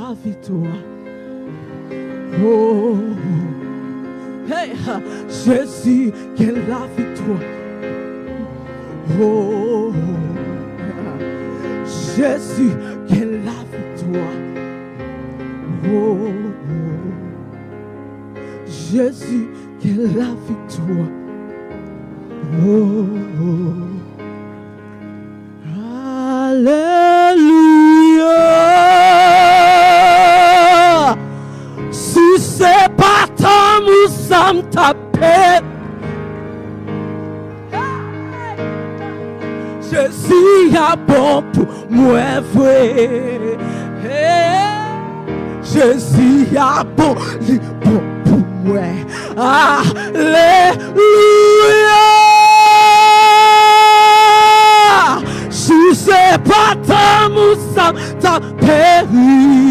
la victoire. Oh, hey, Jésus qui est la victoire. Oh, Jésus qui est la victoire. Oh, Jésus qui est la victoire. Oh, Alléluia. Si c'est pas tant nous sommes tapés, Jésus a bon pour moi vrai. Jésus a bon pour moi. Alléluia. Si c'est pas tant nous sommes tapés.